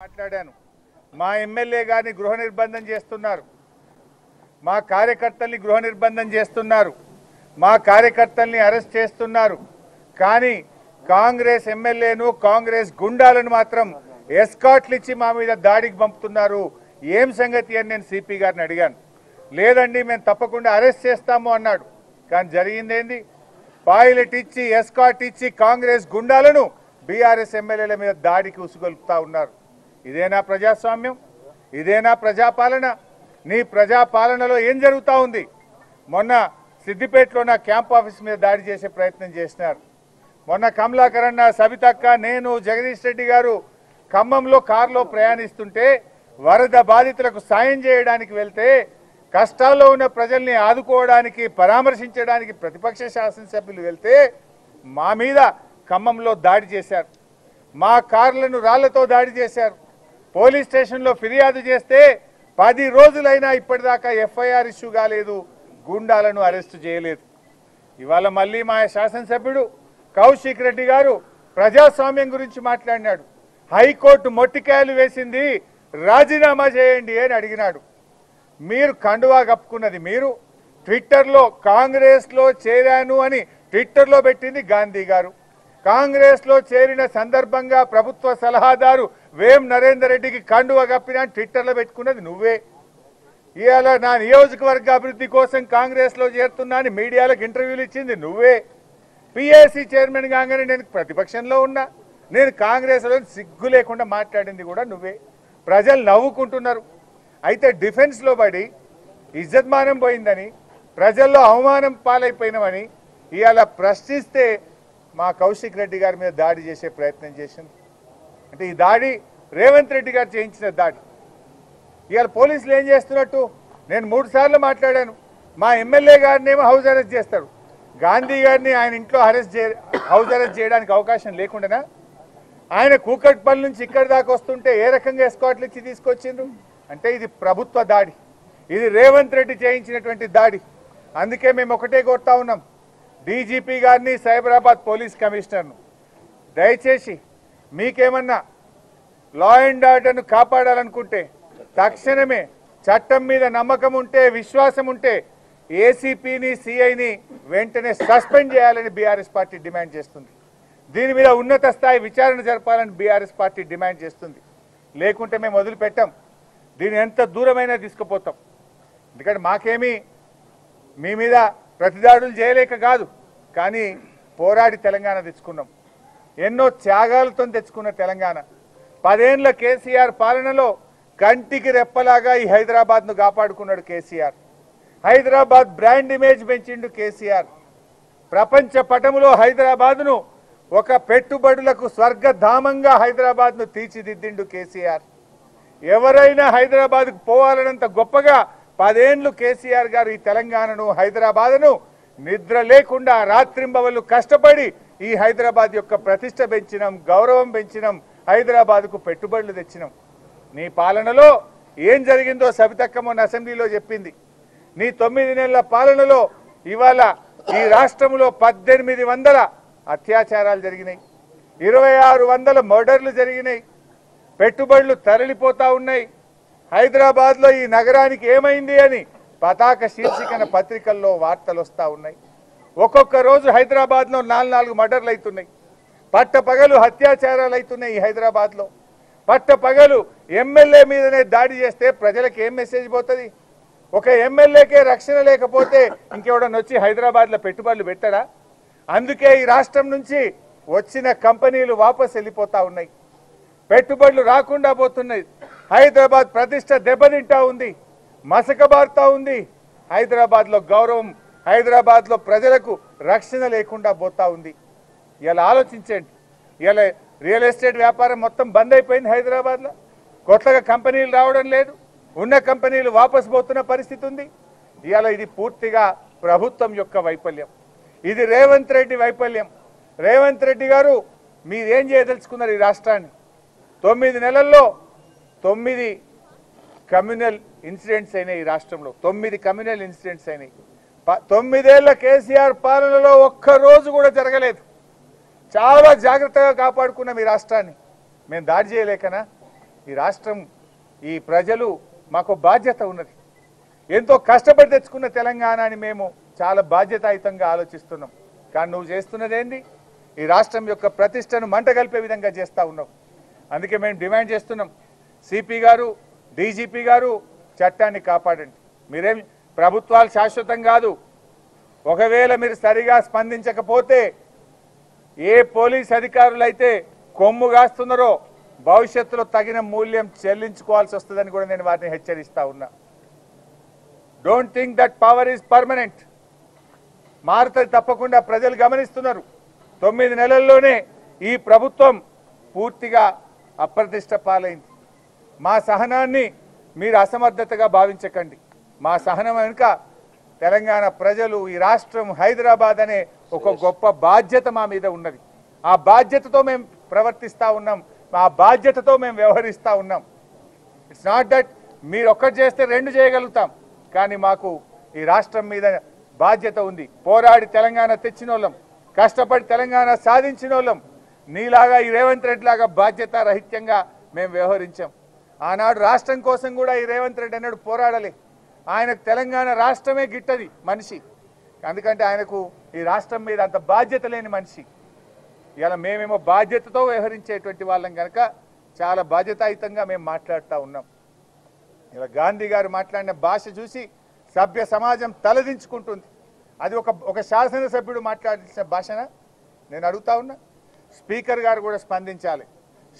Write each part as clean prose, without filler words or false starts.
మాట్లాడాను మా ఎమ్మెల్యే గారిని గృహ నిర్బంధం చేస్తున్నారు మా కార్యకర్తల్ని గృహ నిర్బంధం చేస్తున్నారు మా కార్యకర్తల్ని అరెస్ట్ చేస్తున్నారు కానీ కాంగ్రెస్ ఎమ్మెల్యేను కాంగ్రెస్ గుండాలను మాత్రం ఎస్కార్ట్లు ఇచ్చి మా మీద దాడికి పంపుతున్నారు ఏం సంగతి అని నేను సిపి గారిని అడిగాను లేదండి మేము తప్పకుండా అరెస్ట్ చేస్తాము అన్నాడు కానీ జరిగిందేంది పైలట్ ఇచ్చి ఎస్కార్ట్ ఇచ్చి కాంగ్రెస్ గుండాలను బీఆర్ఎస్ ఎమ్మెల్యేల మీద దాడికి ఉసుగొల్పుతా ఉన్నారు ఇదేనా ప్రజాస్వామ్యం ఇదేనా ప్రజాపాలన నీ ప్రజాపాలనలో ఏం జరుగుతా ఉంది మొన్న సిద్దిపేటలో నా క్యాంప్ ఆఫీస్ మీద దాడి చేసే ప్రయత్నం చేస్తున్నారు మొన్న కమలాకరణ సబితక్క నేను జగదీష్ రెడ్డి గారు ఖమ్మంలో కారులో ప్రయాణిస్తుంటే వరద బాధితులకు సాయం చేయడానికి వెళ్తే కష్టాల్లో ఉన్న ప్రజల్ని ఆదుకోవడానికి పరామర్శించడానికి ప్రతిపక్ష శాసనసభ్యులు వెళ్తే మా మీద ఖమ్మంలో దాడి చేశారు మా కార్లను రాళ్లతో దాడి చేశారు పోలీస్ స్టేషన్లో ఫిర్యాదు చేస్తే 10 రోజులైనా ఇప్పటిదాకా ఎఫ్ఐఆర్ ఇష్యూ కాలేదు గుండాలను అరెస్టు చేయలేదు ఇవాళ మళ్ళీ మా శాసనసభ్యుడు కౌశిక్ రెడ్డి గారు ప్రజాస్వామ్యం గురించి మాట్లాడినాడు హైకోర్టు మొట్టికాయలు వేసింది రాజీనామా చేయండి అని అడిగినాడు మీరు కండువా కప్పుకున్నది మీరు ట్విట్టర్లో కాంగ్రెస్లో చేరాను అని ట్విట్టర్లో పెట్టింది గాంధీ గారు కాంగ్రెస్లో చేరిన సందర్భంగా ప్రభుత్వ సలహాదారు వేం నరేందర్ రెడ్డికి కండువా కప్పినా ట్విట్టర్లో పెట్టుకున్నది నువ్వే ఇవాళ నా నియోజకవర్గ అభివృద్ధి కోసం కాంగ్రెస్లో చేరుతున్నా అని మీడియాలకు ఇంటర్వ్యూలు ఇచ్చింది నువ్వే పిఏసీ చైర్మన్ కాగానే నేను ప్రతిపక్షంలో ఉన్నా నేను కాంగ్రెస్లో సిగ్గు లేకుండా మాట్లాడింది కూడా నువ్వే ప్రజలు నవ్వుకుంటున్నారు అయితే డిఫెన్స్లో పడి ఇజ్జత్మానం పోయిందని ప్రజల్లో అవమానం పాలైపోయినామని ఇవాళ ప్రశ్నిస్తే మా కౌశిక్ రెడ్డి గారి మీద దాడి చేసే ప్రయత్నం చేసింది అంటే ఈ దాడి రేవంత్ రెడ్డి గారు చేయించిన దాడి ఇవాళ పోలీసులు ఏం చేస్తున్నట్టు నేను 3 సార్లు మాట్లాడాను మా ఎమ్మెల్యే గారిని ఏమో హౌస్ అరెస్ట్ చేస్తాడు గాంధీ గారిని ఆయన ఇంట్లో హౌస్ అరెస్ట్ చేయడానికి అవకాశం లేకుండానా ఆయన కూకట్పల్లి నుంచి ఇక్కడి దాకా వస్తుంటే ఏ రకంగా ఎస్కాట్లు ఇచ్చి తీసుకొచ్చిండ్రు అంటే ఇది ప్రభుత్వ దాడి ఇది రేవంత్ రెడ్డి చేయించినటువంటి దాడి అందుకే మేము ఒకటే కోరుతా ఉన్నాం డీజీపీ గారిని సైబరాబాద్ పోలీస్ కమిషనర్ను దయచేసి మీకేమన్నా లా అండ్ ఆర్డర్ను కాపాడాలనుకుంటే తక్షణమే చట్టం మీద నమ్మకం ఉంటే విశ్వాసం ఉంటే ఏసీపీని సిఐని వెంటనే సస్పెండ్ చేయాలని బీఆర్ఎస్ పార్టీ డిమాండ్ చేస్తుంది దీని మీద ఉన్నత స్థాయి విచారణ జరపాలని బీఆర్ఎస్ పార్టీ డిమాండ్ చేస్తుంది లేకుంటే మేము వదిలిపెట్టాం దీన్ని ఎంత దూరమైనా తీసుకుపోతాం ఎందుకంటే మాకేమీ మీ మీద ప్రతిదాడులు చేయలేక కాదు కానీ పోరాడి తెలంగాణ తెచ్చుకున్నాం ఎన్నో త్యాగాలతో తెచ్చుకున్న తెలంగాణ 10 ఏళ్ల కేసీఆర్ పాలనలో కంటికి రెప్పలాగా ఈ హైదరాబాద్ను కాపాడుకున్నాడు కేసీఆర్ హైదరాబాద్ బ్రాండ్ ఇమేజ్ పెంచిండు కేసీఆర్ ప్రపంచ పటములో హైదరాబాద్ను ఒక పెట్టుబడులకు స్వర్గధామంగా హైదరాబాద్ను తీర్చిదిద్దిండు కేసీఆర్ ఎవరైనా హైదరాబాద్కు పోవాలన్నంత గొప్పగా 10 ఏళ్లు కేసీఆర్ గారు ఈ తెలంగాణను హైదరాబాద్ను నిద్ర లేకుండా రాత్రింబవళ్ళు కష్టపడి ఈ హైదరాబాద్ యొక్క ప్రతిష్ట పెంచినాం గౌరవం పెంచినాం హైదరాబాద్కు పెట్టుబడులు తెచ్చినాం నీ పాలనలో ఏం జరిగిందో సబితక్క మొన్న అసెంబ్లీలో చెప్పింది నీ 9 నెలల పాలనలో ఇవాళ ఈ రాష్ట్రంలో 1800 అత్యాచారాలు జరిగినాయి 2600 మర్డర్లు జరిగినాయి పెట్టుబడులు తరలిపోతా ఉన్నాయి హైదరాబాద్లో ఈ నగరానికి ఏమైంది అని పతాక శీర్షికన పత్రికల్లో వార్తలు వస్తూ ఉన్నాయి ఒక్కొక్క రోజు హైదరాబాద్లో 4 మర్డర్లు అవుతున్నాయి పట్టపగలు అత్యాచారాలు అవుతున్నాయి ఈ హైదరాబాద్లో పట్టపగలు ఎమ్మెల్యే మీదనే దాడి చేస్తే ప్రజలకు ఏం మెసేజ్ పోతుంది ఒక ఎమ్మెల్యేకే రక్షణ లేకపోతే ఇంకెవడన్నా వచ్చి హైదరాబాద్లో పెట్టుబడులు పెట్టడా అందుకే ఈ రాష్ట్రం నుంచి వచ్చిన కంపెనీలు వాపస్ వెళ్ళిపోతూ ఉన్నాయి పెట్టుబడులు రాకుండా పోతున్నాయి హైదరాబాద్ ప్రతిష్ట దెబ్బతింటా ఉంది మసకబారుతా ఉంది హైదరాబాద్లో గౌరవం హైదరాబాద్లో ప్రజలకు రక్షణ లేకుండా పోతా ఉంది ఇలా ఆలోచించండి ఇలా రియల్ ఎస్టేట్ వ్యాపారం మొత్తం బంద్ అయిపోయింది హైదరాబాద్లో కొత్తగా కంపెనీలు రావడం లేదు ఉన్న కంపెనీలు వాపస్ పోతున్న పరిస్థితి ఉంది ఇలా ఇది పూర్తిగా ప్రభుత్వం యొక్క వైఫల్యం ఇది రేవంత్ రెడ్డి వైఫల్యం రేవంత్ రెడ్డి గారు మీరేం చేయదలుచుకున్నారు ఈ రాష్ట్రాన్ని 9 నెలల్లో 9 కమ్యూనల్ ఇన్సిడెంట్స్ అయినాయి ఈ రాష్ట్రంలో 9 కమ్యూనల్ ఇన్సిడెంట్స్ అయినాయి 9 ఏళ్ల కేసీఆర్ పాలనలో ఒక్క రోజు కూడా జరగలేదు చాలా జాగ్రత్తగా కాపాడుకున్నాం ఈ రాష్ట్రాన్ని మేము దాడి చేయలేకనా ఈ రాష్ట్రం ఈ ప్రజలు మాకు బాధ్యత ఉన్నది. ఎంతో కష్టపడి తెచ్చుకున్న తెలంగాణని మేము చాలా బాధ్యతాయుతంగా ఆలోచిస్తున్నాం. కానీ నువ్వు చేస్తున్నది ఏంది? ఈ రాష్ట్రం యొక్క ప్రతిష్టను మంటగలిపే విధంగా చేస్తూ ఉన్నావు. అందుకే మేము డిమాండ్ చేస్తున్నాం, సిపి గారు, డీజీపీ గారు చట్టాన్ని కాపాడండి. మీరేం ప్రభుత్వాలు శాశ్వతం కాదు. ఒకవేళ మీరు సరిగా స్పందించకపోతే ఏ పోలీస్ అధికారులు అయితే కొమ్ము కాస్తున్నారో భవిష్యత్తులో తగిన మూల్యం చెల్లించుకోవాల్సి వస్తుందని కూడా నేను వారిని హెచ్చరిస్తా ఉన్నా. Don't think that power is permanent. మారుతుంది తప్పకుండా, ప్రజలు గమనిస్తున్నారు. 9 నెలల్లోనే ఈ ప్రభుత్వం పూర్తిగా అప్రతిష్ట పాలైంది. మా సహనాన్ని మీరు అసమర్థతగా భావించకండి. మా సహనం వెనుక తెలంగాణ ప్రజలు, ఈ రాష్ట్రం, హైదరాబాద్ అనే ఒక గొప్ప బాధ్యత మా మీద ఉన్నది. ఆ బాధ్యతతో మేము ప్రవర్తిస్తూ ఉన్నాం, ఆ బాధ్యతతో మేము వ్యవహరిస్తూ ఉన్నాం. ఇట్స్ నాట్ దట్ మీరు ఒక్కటి చేస్తే 2 చేయగలుగుతాం, కానీ మాకు ఈ రాష్ట్రం మీద బాధ్యత ఉంది. పోరాడి తెలంగాణ తెచ్చిన వాళ్ళం, కష్టపడి తెలంగాణ సాధించిన వాళ్ళం. నీలాగా ఈ రేవంత్ రెడ్డి లాగా బాధ్యత రహిత్యంగా మేము వ్యవహరించాం. ఆనాడు రాష్ట్రం కోసం కూడా ఈ రేవంత్ రెడ్డి అన్నాడు పోరాడలే. ఆయనకు తెలంగాణ రాష్ట్రమే గిట్టది మనిషి, ఎందుకంటే ఆయనకు ఈ రాష్ట్రం మీద అంత బాధ్యత లేని మనిషి. ఇలా మేమేమో బాధ్యతతో వ్యవహరించేటువంటి వాళ్ళం కనుక చాలా బాధ్యతాయుతంగా మేము మాట్లాడుతూ ఉన్నాం. ఇలా గాంధీ గారు మాట్లాడిన భాష చూసి సభ్య సమాజం తలదించుకుంటుంది. అది ఒక శాసనసభ్యుడు మాట్లాడిన భాషన నేను అడుగుతా ఉన్నా. స్పీకర్ గారు కూడా స్పందించాలి.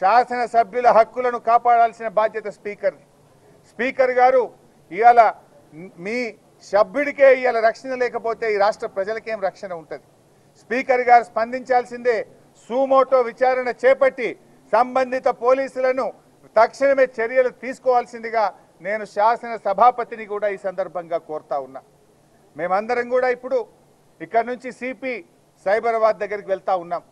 శాసనసభ్యుల హక్కులను కాపాడాల్సిన బాధ్యత స్పీకర్ది. స్పీకర్ గారు ఇవాళ మీ సభ్యుడికే ఇవాళ రక్షణ లేకపోతే ఈ రాష్ట్ర ప్రజలకేం రక్షణ ఉంటుంది? స్పీకర్ గారు స్పందించాల్సిందే. సుమోటో విచారణ చేపట్టి సంబంధిత పోలీసులను తక్షణమే చర్యలు తీసుకోవాల్సిందిగా నేను శాసన సభాపతిని కూడా ఈ సందర్భంగా కోరుతా ఉన్నా. మేమందరం కూడా ఇప్పుడు ఇక్కడ నుంచి సిపి సైబరాబాద్ దగ్గరికి వెళ్తా ఉన్నాం.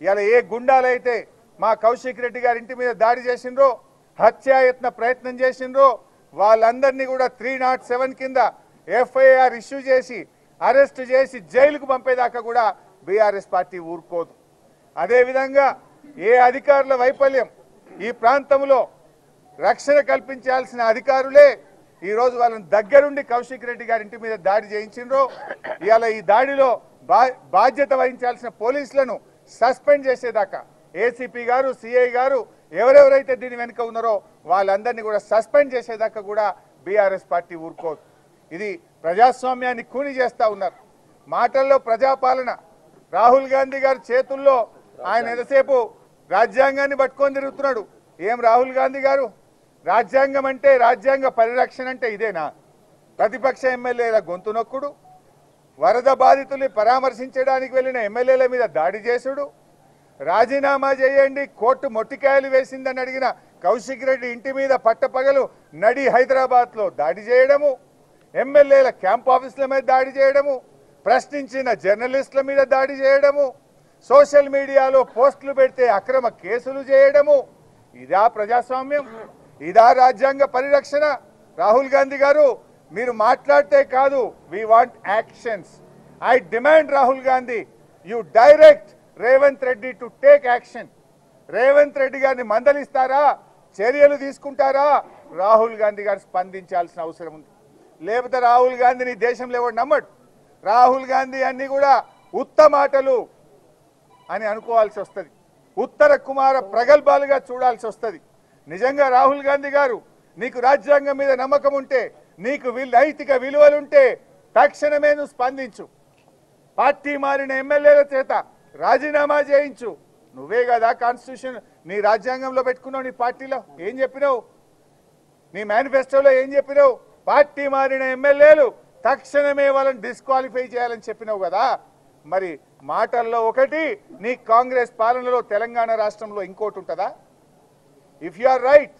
ఇవాళ ఏ గుండాలైతే మా కౌశిక్ రెడ్డి గారి ఇంటి మీద దాడి చేసిండ్రో, హత్యాయత్న ప్రయత్నం చేసిండ్రో, వాళ్ళందరినీ కూడా 307 కింద ఎఫ్ఐఆర్ ఇష్యూ చేసి అరెస్ట్ చేసి జైలుకు పంపేదాకా కూడా బీఆర్ఎస్ పార్టీ ఊరుకోదు. అదేవిధంగా ఏ అధికారుల వైఫల్యం, ఈ ప్రాంతంలో రక్షణ కల్పించాల్సిన అధికారులే ఈరోజు వాళ్ళని దగ్గరుండి కౌశిక్ రెడ్డి గారి ఇంటి మీద దాడి చేయించిండ్రో, ఇవాళ ఈ దాడిలో బాధ్యత వహించాల్సిన పోలీసులను సస్పెండ్ చేసేదాకా ఏసీపీ గారు, సిఐ గారు, ఎవరెవరైతే దీని వెనుక ఉన్నారో వాళ్ళందరినీ కూడా సస్పెండ్ చేసేదాకా కూడా బీఆర్ఎస్ పార్టీ ఊరుకోదు. ఇది ప్రజాస్వామ్యాన్ని కూని చేస్తూ ఉన్నారు. మాటల్లో ప్రజాపాలన. రాహుల్ గాంధీ గారి చేతుల్లో ఆయన ఎంతసేపు రాజ్యాంగాన్ని పట్టుకొని తిరుగుతున్నాడు. ఏం రాహుల్ గాంధీ గారు, రాజ్యాంగం అంటే, రాజ్యాంగ పరిరక్షణ అంటే ఇదేనా? ప్రతిపక్ష ఎమ్మెల్యేల గొంతు నొక్కుడు, వరద బాధితుల్ని పరామర్శించడానికి వెళ్ళిన ఎమ్మెల్యేల మీద దాడి చేసుడు, రాజీనామా చేయండి కోర్టు మొట్టికాయలు వేసిందని అడిగిన కౌశిక్ రెడ్డి ఇంటి మీద పట్టపగలు నడి హైదరాబాద్లో దాడి చేయడము, ఎమ్మెల్యేల క్యాంప్ ఆఫీసుల మీద దాడి చేయడము, ప్రశ్నించిన జర్నలిస్టుల మీద దాడి చేయడము, సోషల్ మీడియాలో పోస్టులు పెడితే అక్రమ కేసులు చేయడము. ఇదా ప్రజాస్వామ్యం? ఇదా రాజ్యాంగ పరిరక్షణ? రాహుల్ గాంధీ గారు, మీరు మాట్లాడితే కాదు, we want actions. I demand Rahul Gandhi, you direct Revanth Reddy to take action. Revanth Reddy గారిని మందలిస్తారా, చర్యలు తీసుకుంటారా? రాహుల్ గాంధీ గారు స్పందించాల్సిన అవసరం ఉంది. లేకపోతే రాహుల్ గాంధీని దేశంలో ఎవరు నమ్మడు. రాహుల్ గాంధీ అన్ని కూడా ఉత్త మాటలు అని అనుకోవాల్సి వస్తుంది, ఉత్తర కుమార ప్రగల్భాలుగా చూడాల్సి వస్తుంది. నిజంగా రాహుల్ గాంధీ గారు, నీకు రాజ్యాంగం మీద నమ్మకం ఉంటే, నీకు నైతిక విలువలుంటే తక్షణమే నువ్వు స్పందించు. పార్టీ మారిన ఎమ్మెల్యేల చేత రాజీనామా చేయించు. నువ్వే కదా కాన్స్టిట్యూషన్ నీ రాజ్యాంగంలో పెట్టుకున్నావు. నీ పార్టీలో ఏం చెప్పినావు? నీ మేనిఫెస్టోలో ఏం చెప్పినావు? పార్టీ మారిన ఎమ్మెల్యేలు తక్షణమే వాళ్ళని డిస్క్వాలిఫై చేయాలని చెప్పినావు కదా. మరి మాటల్లో ఒకటి, నీ కాంగ్రెస్ పాలనలో తెలంగాణ రాష్ట్రంలో ఇంకోటి ఉంటుందా? ఇఫ్ యు ఆర్ రైట్,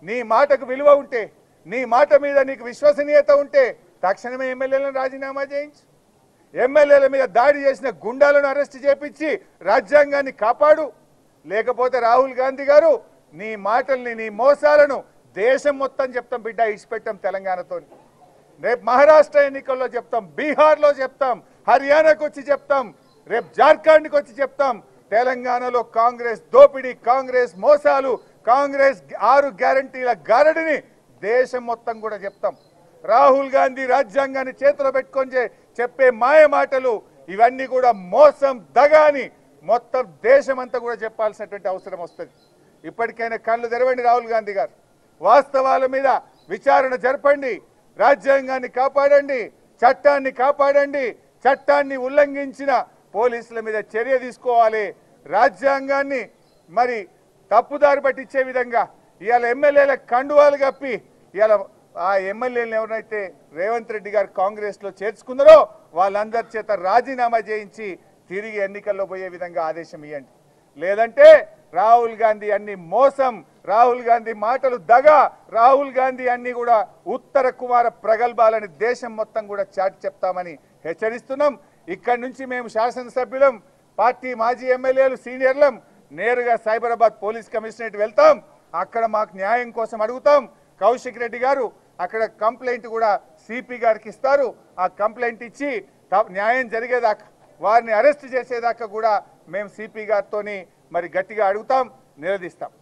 నీ మాటకు విలువ ఉంటే, నీ మాట మీద నీకు విశ్వసనీయత ఉంటే తక్షణమే ఎమ్మెల్యేలను రాజీనామా చేయించు. ఎమ్మెల్యేల మీద దాడి చేసిన గుండాలను అరెస్ట్ చేపించి రాజ్యాంగాన్ని కాపాడు. లేకపోతే రాహుల్ గాంధీ గారు, నీ మాటల్ని, నీ మోసాలను దేశం మొత్తం చెప్తాం బిడ్డ, ఇచ్చిపెట్టాం తెలంగాణతో. రేపు మహారాష్ట్ర ఎన్నికల్లో చెప్తాం, బీహార్లో చెప్తాం, హర్యానాకు వచ్చి చెప్తాం, రేపు జార్ఖండ్కి వచ్చి చెప్తాం. తెలంగాణలో కాంగ్రెస్ దోపిడీ, కాంగ్రెస్ మోసాలు, కాంగ్రెస్ 6 గ్యారంటీల గారడిని దేశం మొత్తం కూడా చెప్తాం. రాహుల్ గాంధీ రాజ్యాంగాన్ని చేతిలో పెట్టుకొని చెప్పే మాయ మాటలు ఇవన్నీ కూడా మోసం దగాని మొత్తం దేశమంతా కూడా చెప్పాల్సినటువంటి అవసరం వస్తుంది. ఇప్పటికైనా కళ్ళు తెరవండి రాహుల్ గాంధీ గారు, వాస్తవాల మీద విచారణ జరపండి, రాజ్యాంగాన్ని కాపాడండి, చట్టాన్ని కాపాడండి, చట్టాన్ని ఉల్లంఘించిన పోలీసుల మీద చర్య తీసుకోవాలి. రాజ్యాంగాన్ని మరి తప్పుదారి పట్టించే విధంగా ఇవాళ ఎమ్మెల్యేల కండువాలు కప్పి ఇవాళ ఆ ఎమ్మెల్యేలను ఎవరైతే రేవంత్ రెడ్డి గారు కాంగ్రెస్లో చేర్చుకున్నారో వాళ్ళందరి చేత రాజీనామా చేయించి తిరిగి ఎన్నికల్లో పోయే విధంగా ఆదేశం ఇవ్వండి. లేదంటే రాహుల్ గాంధీ అన్ని మోసం, రాహుల్ గాంధీ మాటలు దగ, రాహుల్ గాంధీ అన్ని కూడా ఉత్తర కుమార ప్రగల్భాలని దేశం మొత్తం కూడా చాటి చెప్తామని హెచ్చరిస్తున్నాం. ఇక్కడి నుంచి మేము శాసనసభ్యులం, పార్టీ మాజీ ఎమ్మెల్యేలు, సీనియర్లం నేరుగా సైబరాబాద్ పోలీస్ కమిషనరేట్ వెళ్తాం. అక్కడ మాకు న్యాయం కోసం అడుగుతాం. కౌశిక్ రెడ్డి గారు అక్కడ కంప్లైంట్ కూడా సిపి గారికి ఇస్తారు. ఆ కంప్లైంట్ ఇచ్చి న్యాయం జరిగేదాకా, వారిని అరెస్ట్ చేసేదాకా కూడా మేము సిపి గారితోని మరి గట్టిగా అడుగుతాం, నిలదీస్తాం.